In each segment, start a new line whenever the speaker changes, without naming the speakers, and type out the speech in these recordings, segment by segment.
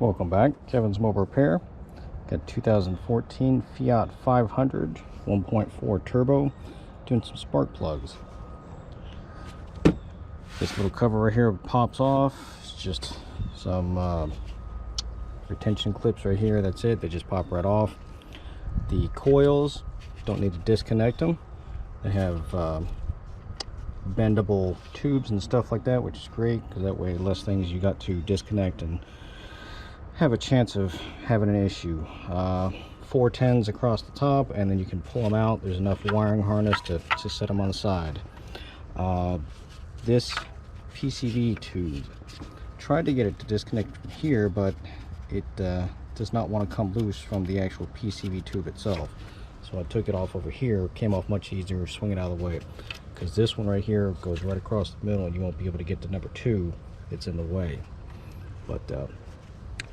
Welcome back, Kevin's Mobile Repair. Got 2014 Fiat 500 1.4 turbo, doing some spark plugs. This little cover right here pops off. It's just some retention clips right here. That's it. They just pop right off. The coils, don't need to disconnect them. They have bendable tubes and stuff like that, which is great because that way less things you got to disconnect and have a chance of having an issue. 410s across the top, and then you can pull them out. There's enough wiring harness to set them on the side. This PCV tube, tried to get it to disconnect from here, but it does not want to come loose from the actual PCV tube itself. So I took it off over here. It came off much easier, swing it out of the way, because this one right here goes right across the middle and you won't be able to get to number 2. It's in the way. But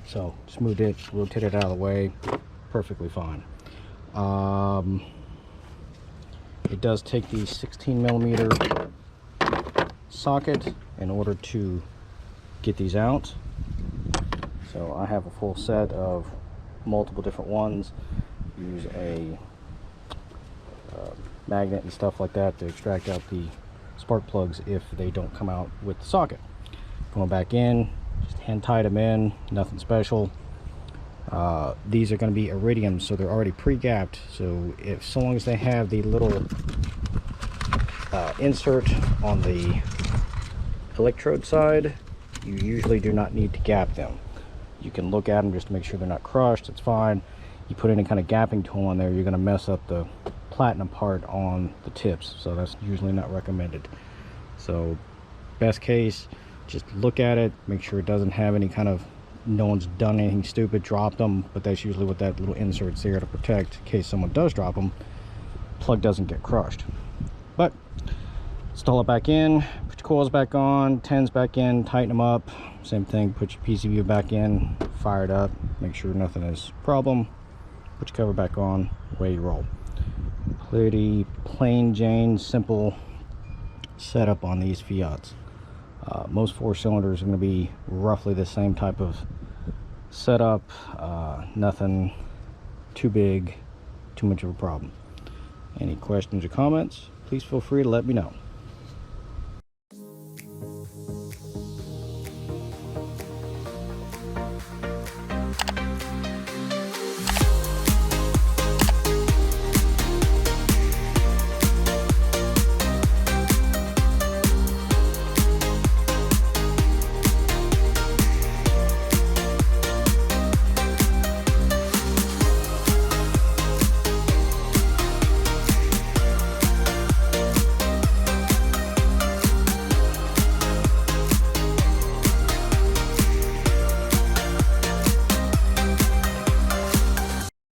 so just moved it, rotated it out of the way, perfectly fine. It does take the 16mm socket in order to get these out. So I have a full set of multiple different ones. Use a magnet and stuff like that to extract out the spark plugs if they don't come out with the socket. Going back in, just hand tied them in, nothing special. These are going to be Iridium, so they're already pre-gapped. So so long as they have the little insert on the electrode side, you usually do not need to gap them. You can look at them just to make sure they're not crushed. It's fine. You put any kind of gapping tool on there, you're going to mess up the platinum part on the tips, so that's usually not recommended. So best case, just look at it, make sure it doesn't have any kind of, no one's done anything stupid, dropped them, but that's usually what that little insert's there to protect in case someone does drop them. Plug doesn't get crushed. But install it back in, put your coils back on, 10s back in, tighten them up. Same thing, put your PCV back in, fire it up, make sure nothing is a problem, put your cover back on, away you roll. Pretty plain Jane, simple setup on these Fiats. Most 4-cylinders are going to be roughly the same type of setup. Nothing too big, too much of a problem. Any questions or comments, please feel free to let me know.